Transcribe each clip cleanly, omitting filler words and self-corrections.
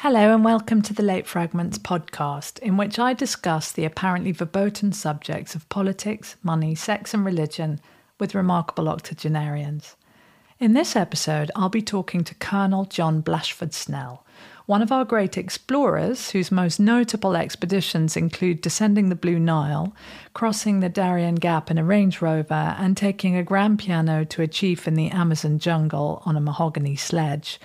Hello and welcome to the Late Fragments podcast, in which I discuss the apparently verboten subjects of politics, money, sex and religion with remarkable octogenarians. In this episode, I'll be talking to Colonel John Blashford Snell, one of our great explorers whose most notable expeditions include descending the Blue Nile, crossing the Darien Gap in a Range Rover and taking a grand piano to a chief in the Amazon jungle on a mahogany sledge.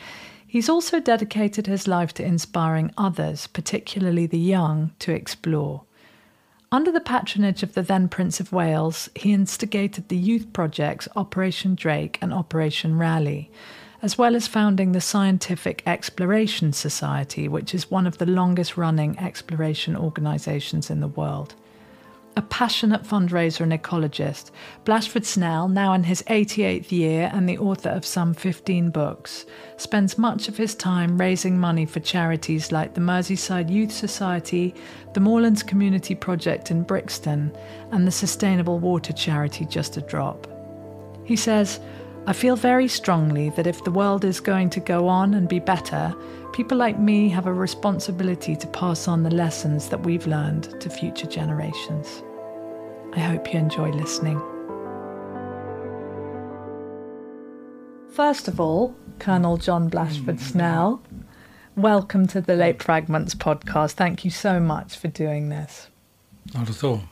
He's also dedicated his life to inspiring others, particularly the young, to explore. Under the patronage of the then Prince of Wales, he instigated the youth projects Operation Drake and Operation Raleigh, as well as founding the Scientific Exploration Society, which is one of the longest-running exploration organisations in the world. A passionate fundraiser and ecologist, Blashford Snell, now in his 88th year and the author of some 15 books, spends much of his time raising money for charities like the Merseyside Youth Society, the Moorlands Community Project in Brixton, and the sustainable water charity Just a Drop. He says, "I feel very strongly that if the world is going to go on and be better, people like me have a responsibility to pass on the lessons that we've learned to future generations." I hope you enjoy listening. First of all, Colonel John Blashford Snell, welcome to the Late Fragments podcast. Thank you so much for doing this. Not at all.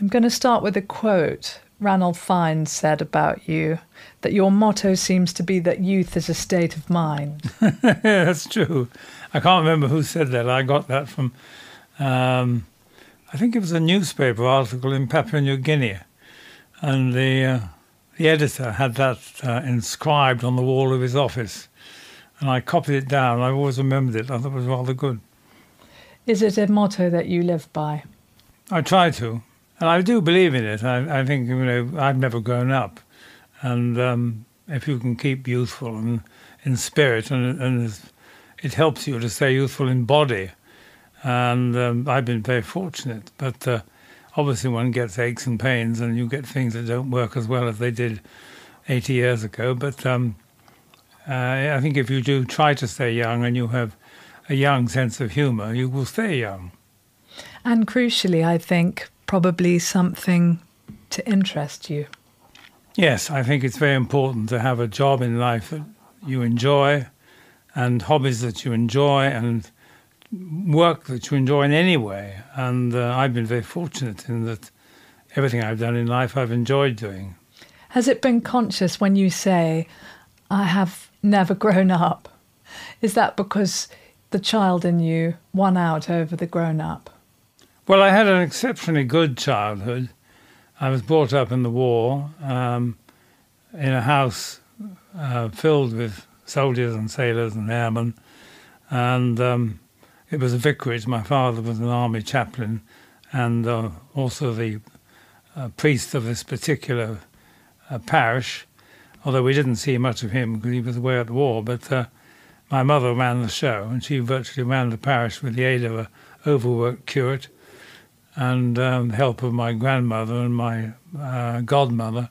I'm going to start with a quote. Ranulph Fiennes said about you that your motto seems to be that youth is a state of mind. Yeah, that's true. I can't remember who said that. I got that from, I think it was a newspaper article in Papua New Guinea. And the editor had that inscribed on the wall of his office. And I copied it down. I've always remembered it. I thought it was rather good. Is it a motto that you live by? I try to. And I do believe in it. I think, I've never grown up. And if you can keep youthful and in spirit, and it helps you to stay youthful in body. And I've been very fortunate. But obviously one gets aches and pains and you get things that don't work as well as they did 80 years ago. But I think if you do try to stay young and you have a young sense of humour, you will stay young. And crucially, I think, probably something to interest you. Yes, I think it's very important to have a job in life that you enjoy and hobbies that you enjoy and work that you enjoy in any way. And I've been very fortunate in that everything I've done in life I've enjoyed doing. Has it been conscious when you say, I have never grown up? Is that because the child in you won out over the grown-up? Well, I had an exceptionally good childhood. I was brought up in the war in a house filled with soldiers and sailors and airmen. And it was a vicarage. My father was an army chaplain and also the priest of this particular parish, although we didn't see much of him because he was away at the war. But my mother ran the show, and she virtually ran the parish with the aid of an overworked curate and the help of my grandmother and my godmother.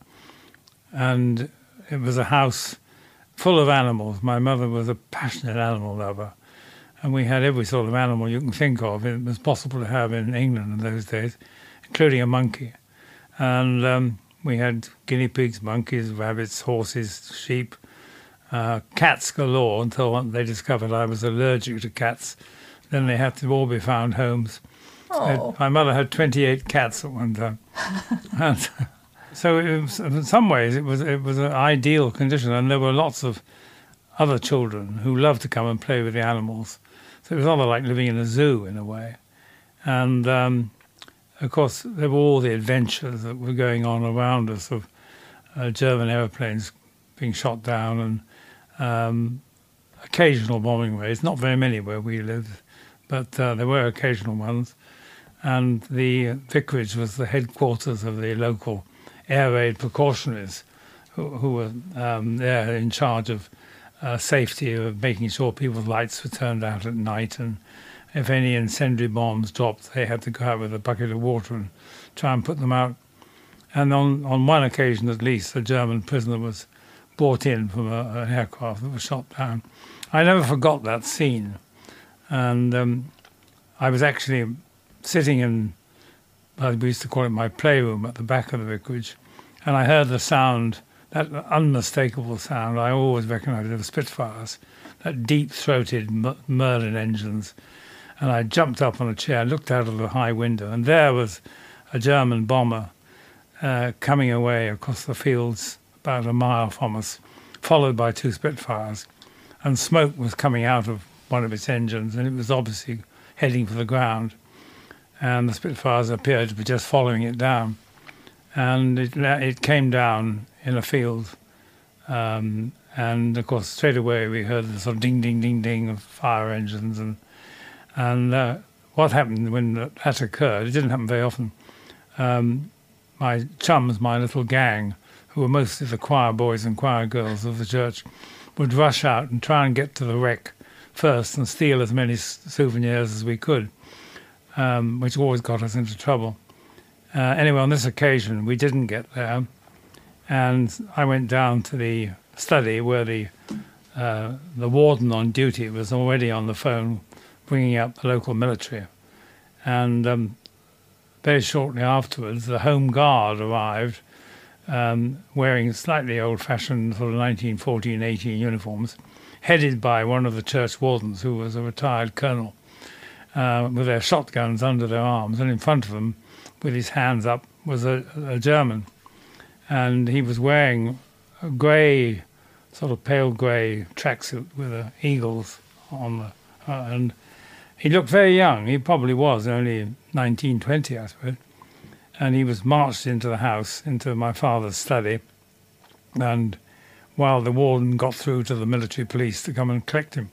And it was a house full of animals. My mother was a passionate animal lover, and we had every sort of animal you can think of. It was possible to have in England in those days, including a monkey. And we had guinea pigs, monkeys, rabbits, horses, sheep, cats galore, until they discovered I was allergic to cats. Then they had to all be found homes. Oh. My mother had 28 cats at one time. And so it was, in some ways it was an ideal condition, and there were lots of other children who loved to come and play with the animals. So it was rather like living in a zoo in a way. And of course there were all the adventures that were going on around us of German aeroplanes being shot down and occasional bombing raids, not very many where we lived, but there were occasional ones. And the vicarage was the headquarters of the local air raid precautionaries who were there in charge of safety, of making sure people's lights were turned out at night. And if any incendiary bombs dropped, they had to go out with a bucket of water and try and put them out. And on one occasion at least, a German prisoner was brought in from an aircraft that was shot down. I never forgot that scene. And I was actually sitting in, well, we used to call it my playroom at the back of the vicarage, and I heard the sound, that unmistakable sound I always recognised of Spitfires, that deep-throated Merlin engines. And I jumped up on a chair, looked out of the high window, and there was a German bomber coming away across the fields about a mile from us, followed by 2 Spitfires. And smoke was coming out of one of its engines, and it was obviously heading for the ground. And the Spitfires appeared to be just following it down. And it came down in a field. And, of course, straight away we heard the sort of ding, ding, ding, ding of fire engines. And what happened when that occurred, it didn't happen very often. My chums, my little gang, who were mostly the choir boys and choir girls of the church, would rush out and try and get to the wreck first and steal as many souvenirs as we could, which always got us into trouble. Anyway, on this occasion, we didn't get there, and I went down to the study where the warden on duty was already on the phone bringing up the local military. And very shortly afterwards, the Home Guard arrived, wearing slightly old-fashioned sort of 1914-18 uniforms, headed by one of the church wardens, who was a retired colonel, with their shotguns under their arms. And in front of them, with his hands up, was a German. And he was wearing a grey, sort of pale grey tracksuit with the eagles on the... and he looked very young. He probably was only 19, 20, I suppose. And he was marched into the house, into my father's study, and while the warden got through to the military police to come and collect him.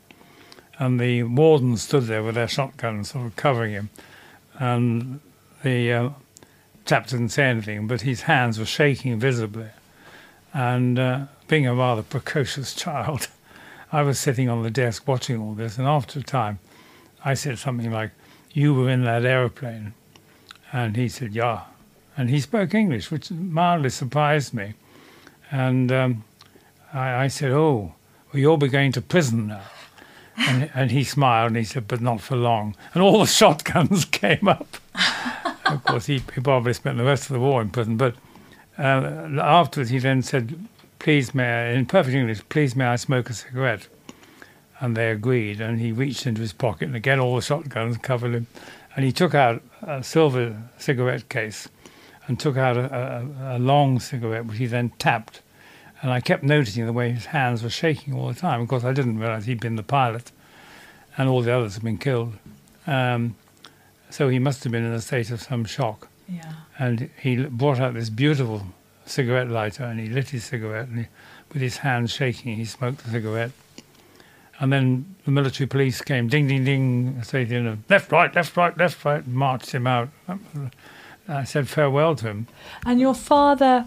And the warden stood there with their shotguns sort of covering him. And the chap didn't say anything, but his hands were shaking visibly. And being a rather precocious child, I was sitting on the desk watching all this, and after a time, I said something like, "You were in that aeroplane?" And he said, "Yeah." And he spoke English, which mildly surprised me. And I said, "Oh, well, you'll be going to prison now." And he smiled and he said, "But not for long." And all the shotguns came up. Of course, he probably spent the rest of the war in prison. But afterwards, he then said, "Please, may I," in perfect English, "please, may I smoke a cigarette?" And they agreed, and he reached into his pocket, and again all the shotguns covered him. And he took out a silver cigarette case and took out a long cigarette, which he then tapped. And I kept noticing the way his hands were shaking all the time. Of course, I didn't realise he'd been the pilot, and all the others had been killed. So he must have been in a state of some shock. Yeah. And he brought out this beautiful cigarette lighter, and he lit his cigarette, and with his hands shaking, he smoked the cigarette. And then the military police came, ding, ding, ding, straight in, left, right, left, right, left, right, and marched him out. I said farewell to him. And your father,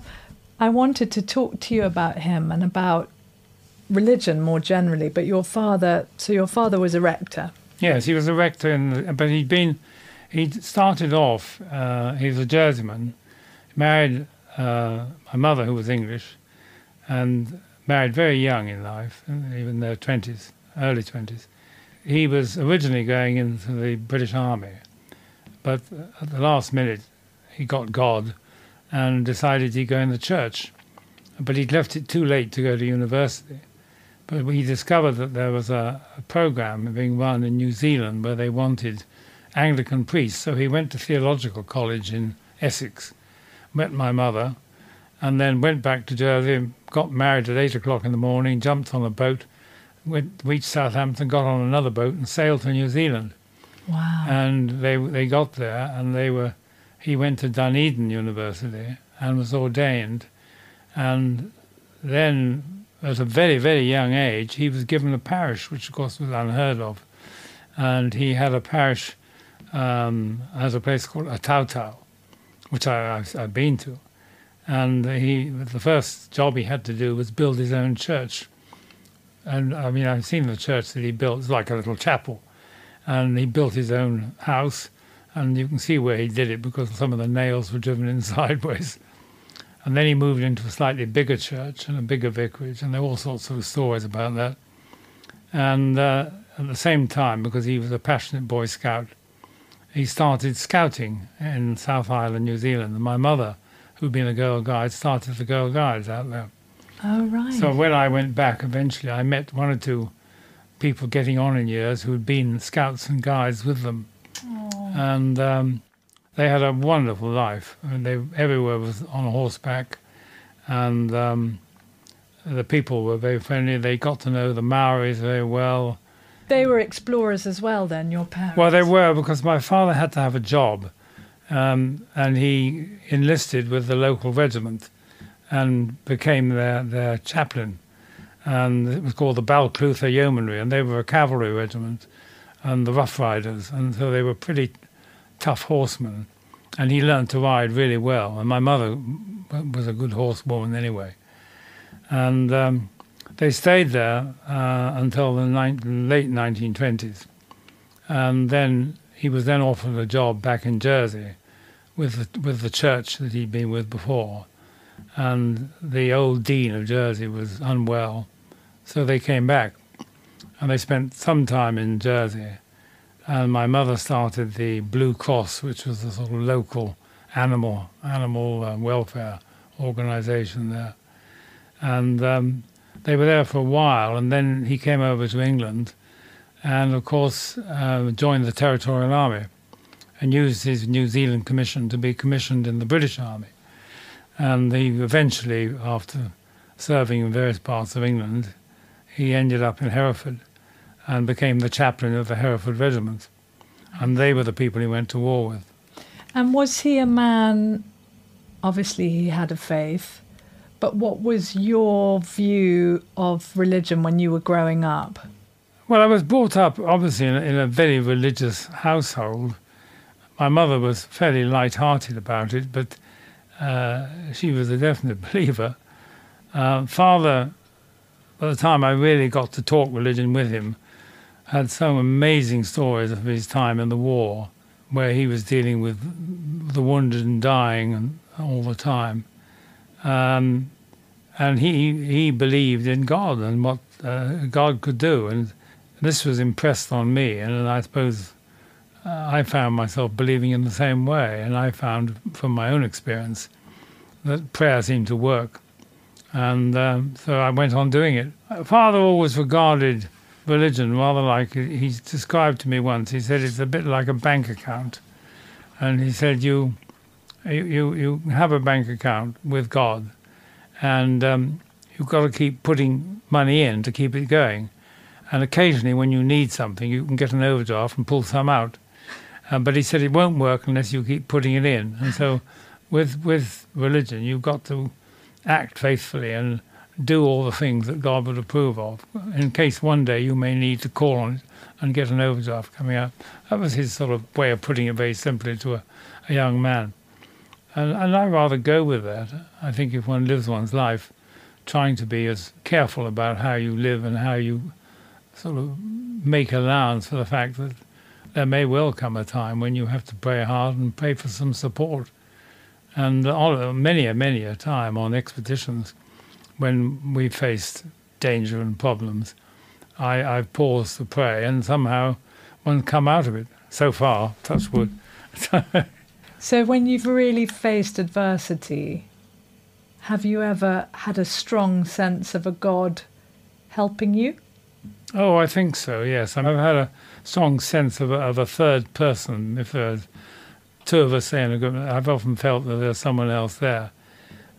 I wanted to talk to you about him and about religion more generally, but your father was a rector. Yes, he was a rector, but he'd started off, he was a Jerseyman, married my mother, who was English, and married very young in life, even in their 20s. Early 20s. He was originally going into the British Army, but at the last minute he got God and decided he'd go in the church. But he'd left it too late to go to university. But he discovered that there was a program being run in New Zealand where they wanted Anglican priests. So he went to theological college in Essex, met my mother, and then went back to Jersey, got married at 8 o'clock in the morning, jumped on a boat, reached Southampton, got on another boat and sailed to New Zealand. Wow. And they got there, and he went to Dunedin University and was ordained. And then at a very, very young age, he was given a parish, which of course was unheard of. And he had a parish at a place called Atautau, which I've been to. And the first job he had to do was build his own church. And I mean, I've seen the church that he built. It's like a little chapel. And he built his own house. And you can see where he did it because some of the nails were driven in sideways. And then he moved into a slightly bigger church and a bigger vicarage. And there are all sorts of stories about that. And at the same time, because he was a passionate Boy Scout, he started scouting in South Island, New Zealand. And my mother, who'd been a Girl Guide, started the Girl Guides out there. Oh, right. So when I went back, eventually, I met one or two people getting on in years who'd been Scouts and Guides with them. Oh. And they had a wonderful life. I mean, they everywhere was on horseback, and the people were very friendly. They got to know the Maoris very well. They were explorers as well, then, your parents? Well, they were, because my father had to have a job, and he enlisted with the local regiment and became their chaplain. And it was called the Balclutha Yeomanry, and they were a cavalry regiment, and the Rough Riders, and so they were pretty tough horsemen. And he learned to ride really well, and my mother was a good horsewoman anyway. And they stayed there until the late 1920s. And then he was then offered a job back in Jersey with the church that he'd been with before. And the old dean of Jersey was unwell, so they came back. And they spent some time in Jersey. And my mother started the Blue Cross, which was the sort of local animal welfare organization there. And they were there for a while, and then he came over to England and, of course, joined the Territorial Army and used his New Zealand commission to be commissioned in the British Army. And he eventually, after serving in various parts of England, he ended up in Hereford and became the chaplain of the Hereford Regiment. And they were the people he went to war with. And was he a man, obviously he had a faith, but what was your view of religion when you were growing up? Well, I was brought up, obviously, in a very religious household. My mother was fairly light-hearted about it, but she was a definite believer. Father, by the time I really got to talk religion with him, had some amazing stories of his time in the war, where he was dealing with the wounded and dying and all the time. And he believed in God and what God could do. And this was impressed on me. And I suppose I found myself believing in the same way. And I found from my own experience that prayer seemed to work. And so I went on doing it. Father always regarded religion rather like, he described to me once, he said it's a bit like a bank account. And he said you have a bank account with God, and you've got to keep putting money in to keep it going. And occasionally when you need something, you can get an overdraft and pull some out. But he said it won't work unless you keep putting it in. And so with religion, you've got to act faithfully and do all the things that God would approve of, in case one day you may need to call on it and get an overdraft coming out. That was his sort of way of putting it very simply to a young man. And I rather go with that. I think if one lives one's life trying to be as careful about how you live and how you sort of make allowance for the fact that there may well come a time when you have to pray hard and pray for some support. And many a time on expeditions, when we faced danger and problems, I've paused to pray, and somehow one's come out of it. So far, touch wood. So when you've really faced adversity, have you ever had a strong sense of a God helping you? Oh, I think so, yes. I've had a strong sense of a third person. If there's two of us saying a group, I've often felt that there's someone else there.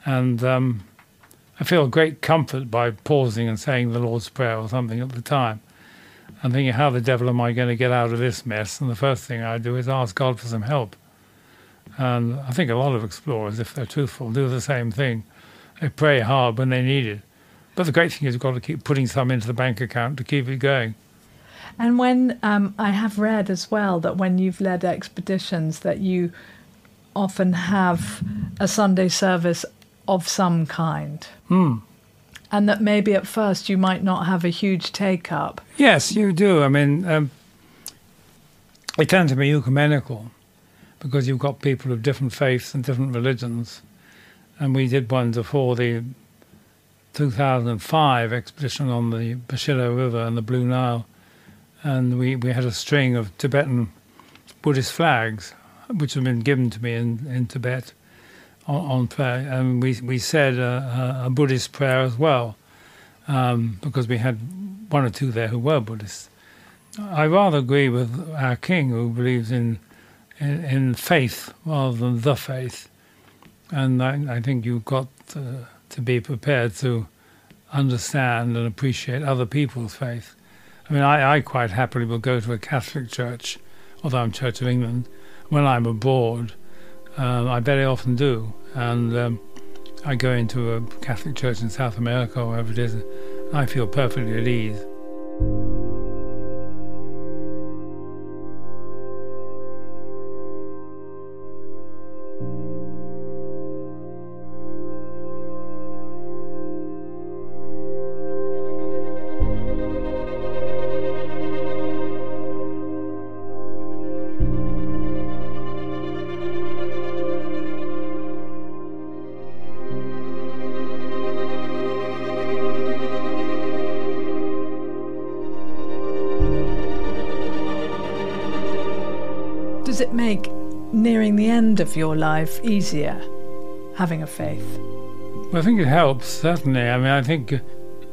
And I feel great comfort by pausing and saying the Lord's Prayer or something at the time. I'm thinking, how the devil am I going to get out of this mess? And the first thing I do is ask God for some help. And I think a lot of explorers, if they're truthful, do the same thing. They pray hard when they need it. But the great thing is you've got to keep putting some into the bank account to keep it going. And when I have read as well that when you've led expeditions that you often have a Sunday service of some kind. And that maybe at first you might not have a huge take-up. Yes, you do. I mean, it tends to be ecumenical because you've got people of different faiths and different religions. And we did one before the 2005 expedition on the Bashilo River and the Blue Nile. and we had a string of Tibetan Buddhist flags, which had been given to me in Tibet on prayer, and we said a Buddhist prayer as well, because we had one or two there who were Buddhists. I rather agree with our king, who believes in faith rather than the faith, and I think you've got to be prepared to understand and appreciate other people's faith. I mean, I quite happily will go to a Catholic church, although I'm Church of England, when I'm abroad. I very often do, and I go into a Catholic church in South America or wherever it is, and I feel perfectly at ease. Does it make nearing the end of your life easier, having a faith? Well, I think it helps, certainly. I mean, I think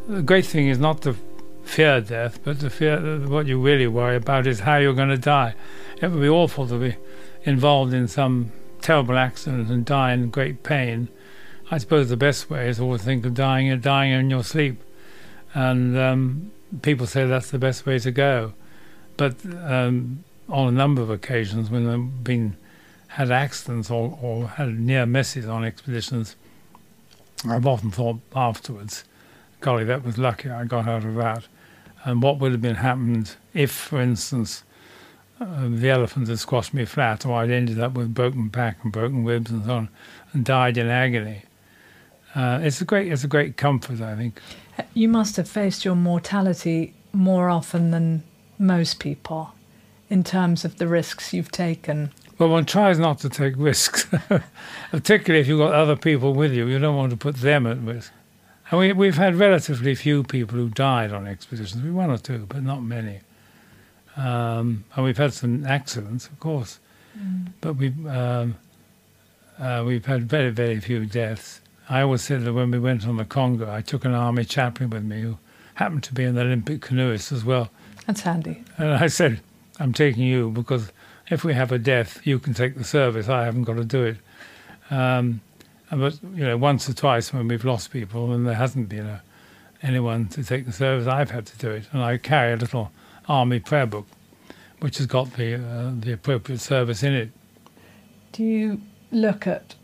the great thing is not to fear death, but to fear what you really worry about is how you're going to die. It would be awful to be involved in some terrible accident and die in great pain. I suppose the best way is to always think of dying in your sleep. And people say that's the best way to go. But on a number of occasions when I've had accidents or had near misses on expeditions, I've often thought afterwards, golly, that was lucky I got out of that. And what would have been happened if, for instance, the elephant had squashed me flat, or I'd ended up with broken back and broken ribs and so on, and died in agony. It's a great comfort, I think. You must have faced your mortality more often than most people, in terms of the risks you've taken. Well, one tries not to take risks, particularly if you've got other people with you. You don't want to put them at risk. And we've had relatively few people who died on expeditions. We one or two, but not many. And we've had some accidents, of course, but we've had very, very few deaths. I always said that when we went on the Congo, I took an army chaplain with me who happened to be an Olympic canoeist as well. That's handy. And I said, I'm taking you because if we have a death, you can take the service. I haven't got to do it. But once or twice when we've lost people and there hasn't been anyone to take the service, I've had to do it. And I carry a little army prayer book, which has got the appropriate service in it. Do you look at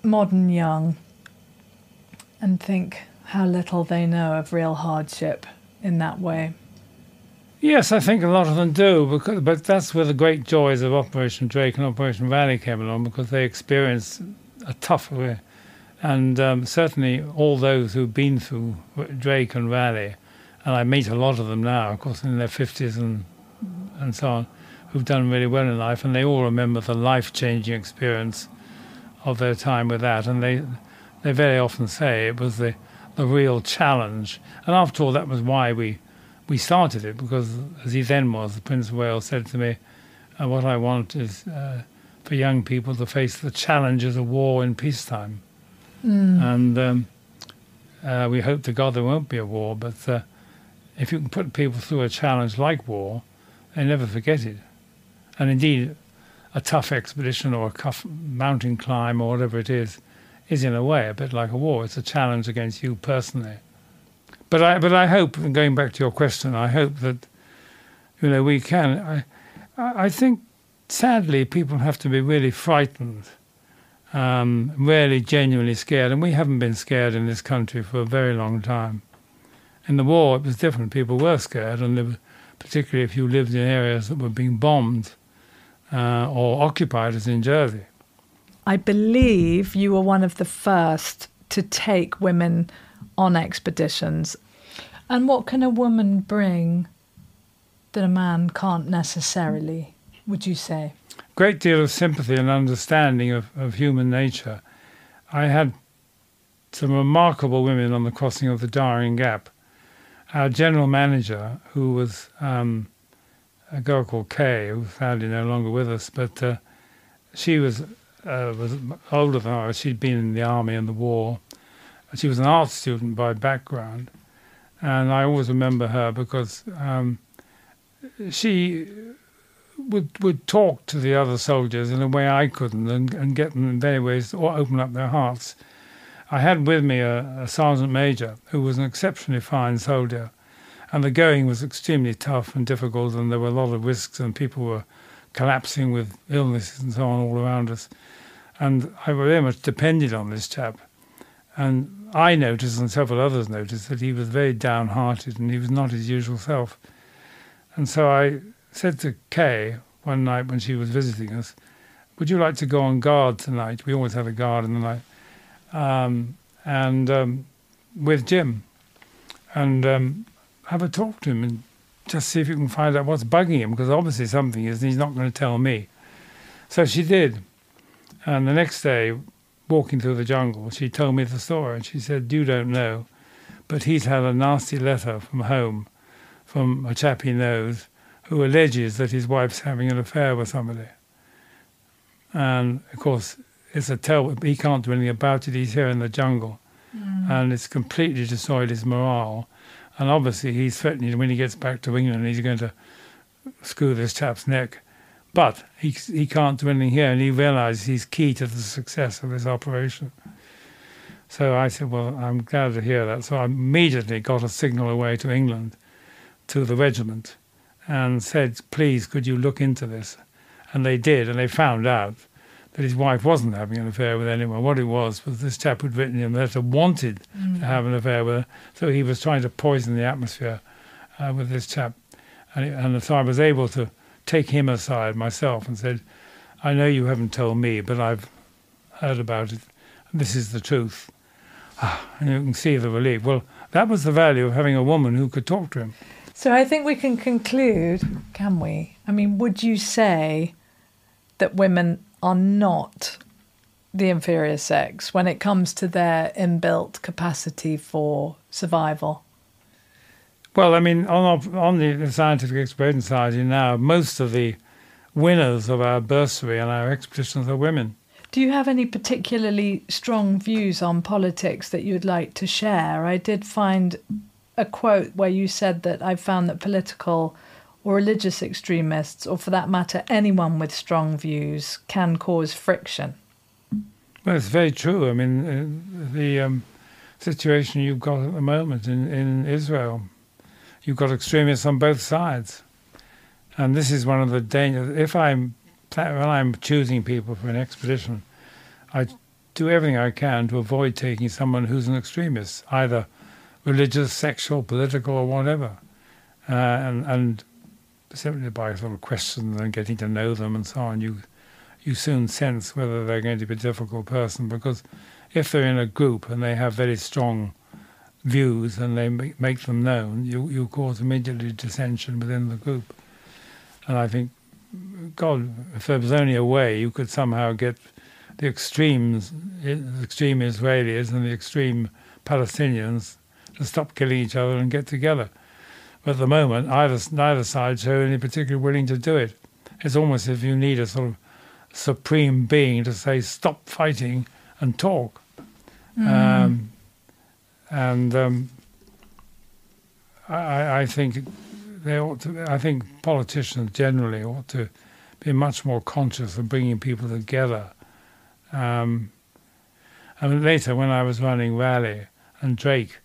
modern young and think how little they know of real hardship in that way? Yes, I think a lot of them do, but that's where the great joys of Operation Drake and Operation Raleigh came along, because they experienced a tough way. And certainly all those who've been through Drake and Raleigh, and I meet a lot of them now, of course, in their 50s and so on, who've done really well in life, and they all remember the life-changing experience of their time with that. And they very often say it was the real challenge. And after all, that was why we started it, because as he then was, the Prince of Wales said to me, what I want is for young people to face the challenges of war in peacetime. And we hope to God there won't be a war, but if you can put people through a challenge like war, they never forget it. And indeed, a tough expedition or a tough mountain climb or whatever it is in a way a bit like a war. It's a challenge against you personally. But I hope, and going back to your question, I hope that we can. I think sadly people have to be really frightened, really genuinely scared, and we haven't been scared in this country for a very long time. In the war, it was different. People were scared, and particularly if you lived in areas that were being bombed or occupied, as in Jersey. I believe you were one of the first to take women on expeditions. And what can a woman bring that a man can't necessarily, would you say? Great deal of sympathy and understanding of human nature. I had some remarkable women on the crossing of the Darien Gap, our general manager, who was a girl called Kay, who's sadly no longer with us, but she was older than I was. She'd been in the army and the war. She was an art student by background, and I always remember her because she would talk to the other soldiers in a way I couldn't, and get them in many ways to open up their hearts. I had with me a sergeant major who was an exceptionally fine soldier, and the going was extremely tough and difficult, and there were a lot of risks, and people were collapsing with illnesses and so on all around us. And I very much depended on this chap. And I noticed, and several others noticed, that he was very downhearted and he was not his usual self. And so I said to Kay one night when she was visiting us, "Would you like to go on guard tonight?" We always had a guard in the night. With Jim, and have a talk to him and just see if you can find out what's bugging him, because obviously something is, and he's not going to tell me. So she did. And the next day, walking through the jungle, she told me the story, and she said, "You don't know, but he's had a nasty letter from home from a chap he knows who alleges that his wife's having an affair with somebody. And, of course, it's a terrible, he can't do anything about it. He's here in the jungle, and it's completely destroyed his morale. And obviously he's threatening when he gets back to England, he's going to screw this chap's neck. But he can't do anything here, and he realises he's key to the success of this operation." So I said, "Well, I'm glad to hear that." So I immediately got a signal away to England, to the regiment, and said, "Please, could you look into this?" And they did, and they found out that his wife wasn't having an affair with anyone. What it was this chap who'd written him a letter wanted to have an affair with her, so he was trying to poison the atmosphere with this chap. And so I was able to take him aside myself and said, "I know you haven't told me, but I've heard about it. This is the truth." And you can see the relief. Well, that was the value of having a woman who could talk to him. So I think we can conclude, can we? I mean, would you say that women are not the inferior sex when it comes to their inbuilt capacity for survival? Well, I mean, on the Scientific Exploration Society now, most of the winners of our bursary and our expeditions are women. Do you have any particularly strong views on politics that you'd like to share? I did find a quote where you said that I found that political or religious extremists, or for that matter, anyone with strong views, can cause friction. Well, it's very true. I mean, the situation you've got at the moment in Israel, you've got extremists on both sides. And this is one of the dangers. When I'm choosing people for an expedition, I do everything I can to avoid taking someone who's an extremist, either religious, sexual, political, or whatever. And simply by sort of questions and getting to know them and so on, you soon sense whether they're going to be a difficult person, because if they're in a group and they have very strong views and they make them known, you cause immediately dissension within the group. And I think, God, if there was only a way you could somehow get the extreme Israelis and the extreme Palestinians to stop killing each other and get together. But at the moment, neither side show any particularly willing to do it. It's almost as if you need a sort of supreme being to say, "Stop fighting and talk." I think they ought to. I think politicians generally ought to be much more conscious of bringing people together. I mean, later when I was running Raleigh and Drake,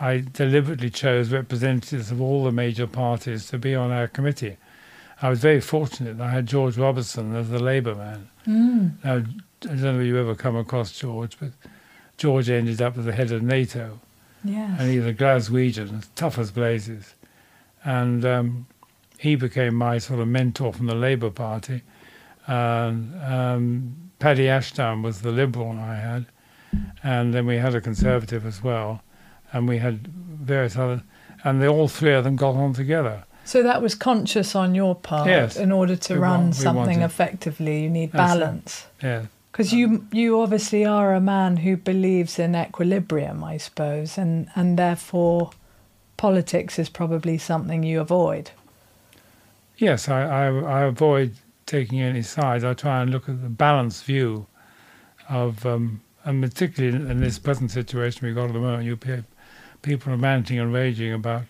I deliberately chose representatives of all the major parties to be on our committee. I was very fortunate. I had George Robertson as the Labour man. Now, I don't know if you ever come across George, but George ended up as the head of NATO. Yes. And he's a Glaswegian, as tough as blazes. And he became my sort of mentor from the Labour Party. Paddy Ashdown was the Liberal I had. And then we had a Conservative as well. And we had various other, and all three of them got on together. So that was conscious on your part. Yes. In order to run something effectively, you need balance. Yeah. Because you obviously are a man who believes in equilibrium, I suppose, and therefore politics is probably something you avoid. Yes, I avoid taking any sides. I try and look at the balanced view of, and particularly in this present situation we've got at the moment, people are ranting and raging about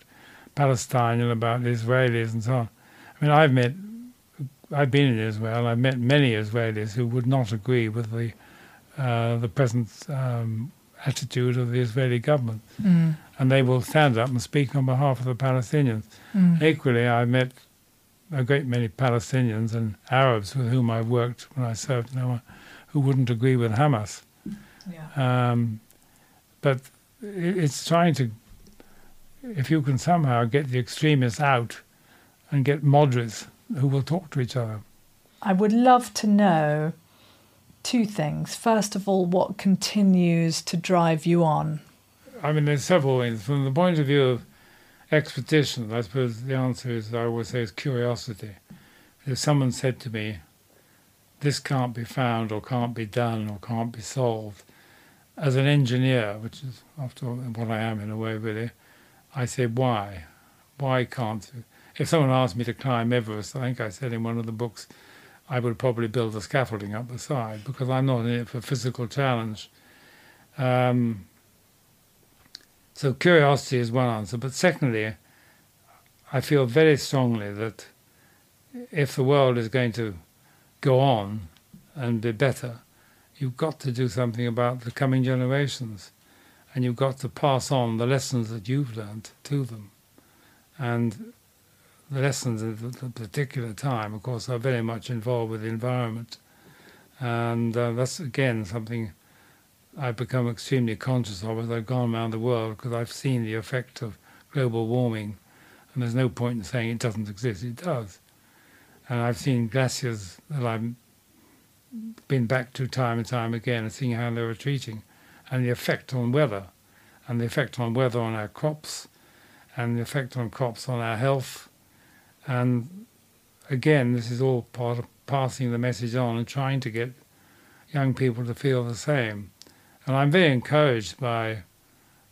Palestine and about the Israelis and so on. I mean, I've been in Israel. I've met many Israelis who would not agree with the present attitude of the Israeli government, and they will stand up and speak on behalf of the Palestinians. Equally, I met a great many Palestinians and Arabs with whom I worked when I served in Oman, who wouldn't agree with Hamas. Yeah. But it's trying to, if you can somehow get the extremists out and get moderates who will talk to each other. I would love to know two things. First of all, what continues to drive you on? I mean, there's several things. From the point of view of expeditions, I suppose the answer is, I always say, is curiosity. If someone said to me, this can't be found or can't be done or can't be solved, as an engineer, which is after all what I am in a way really, I say, why? Why can't you? If someone asked me to climb Everest, I think I said in one of the books, I would probably build a scaffolding up the side because I'm not in it for physical challenge. So curiosity is one answer. But secondly, I feel very strongly that if the world is going to go on and be better, you've got to do something about the coming generations. And you've got to pass on the lessons that you've learned to them. And the lessons at a particular time, of course, are very much involved with the environment. And that's, again, something I've become extremely conscious of as I've gone around the world, because I've seen the effect of global warming. And there's no point in saying it doesn't exist. It does. And I've seen glaciers that I've been back to time and time again and seeing how they're retreating, and the effect on weather, and the effect on weather on our crops, and the effect on crops on our health. And again, this is all part of passing the message on and trying to get young people to feel the same. And I'm very encouraged by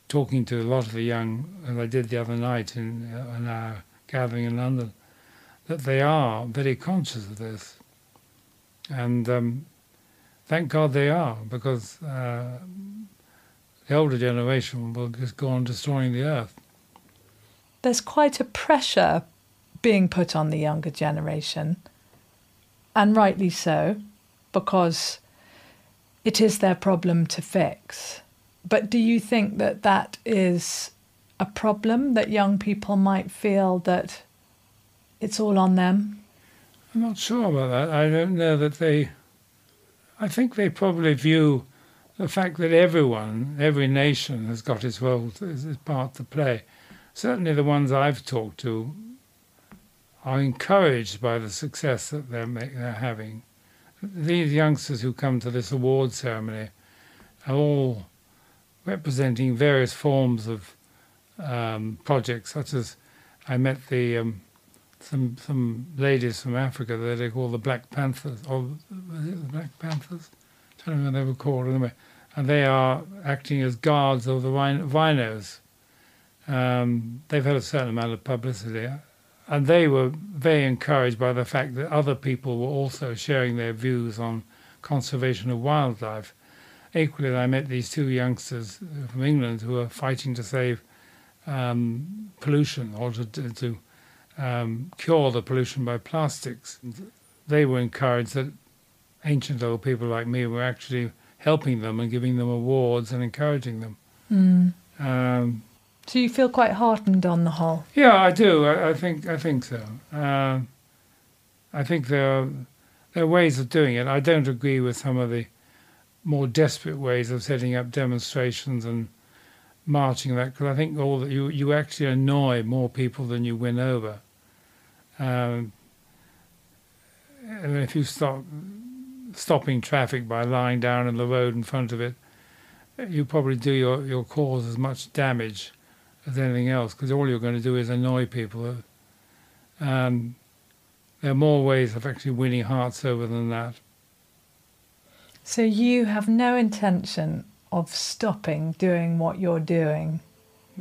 talking to a lot of the young, as I did the other night in our gathering in London, that they are very conscious of this. And thank God they are, because the older generation will just go on destroying the earth. There's quite a pressure being put on the younger generation, and rightly so, because it is their problem to fix. But do you think that that is a problem, that young people might feel that it's all on them? I'm not sure about that. I don't know that I think they probably view the fact that every nation has got its role, its part to play. Certainly the ones I've talked to are encouraged by the success that they're having. These youngsters who come to this award ceremony are all representing various forms of projects, such as I met some ladies from Africa that they call the Black Panthers, or was it the Black Panthers? I don't know what they were called anyway. And they are acting as guards of the rhinos. They've had a certain amount of publicity. And they were very encouraged by the fact that other people were also sharing their views on conservation of wildlife. Equally, I met these two youngsters from England who are fighting to save pollution, or to cure the pollution by plastics. They were encouraged that ancient old people like me were actually helping them and giving them awards and encouraging them. So you feel quite heartened on the whole? Yeah, I do. I think so. I think there are ways of doing it. I don't agree with some of the more desperate ways of setting up demonstrations and marching that, because I think all that you actually annoy more people than you win over. And if you stopping traffic by lying down in the road in front of it, you probably do your cause as much damage as anything else, because all you're going to do is annoy people. There are more ways of actually winning hearts over than that. So you have no intention of stopping doing what you're doing?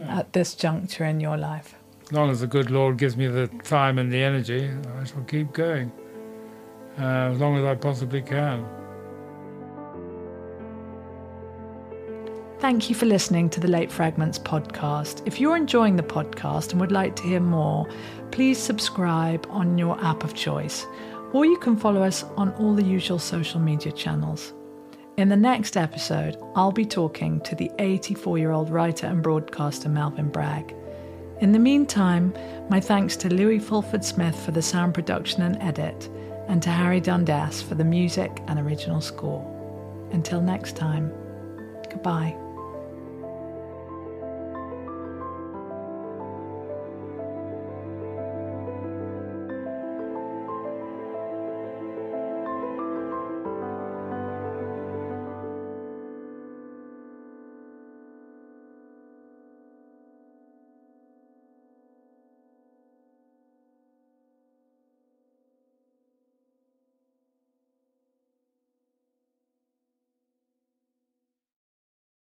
at this juncture in your life. As long as the good Lord gives me the time and the energy, I shall keep going as long as I possibly can. Thank you for listening to the Late Fragments podcast. If you're enjoying the podcast and would like to hear more, please subscribe on your app of choice, or you can follow us on all the usual social media channels. In the next episode, I'll be talking to the 84-year-old writer and broadcaster Melvyn Bragg. In the meantime, my thanks to Louis Fulford Smith for the sound production and edit, and to Harry Dundas for the music and original score. Until next time, goodbye.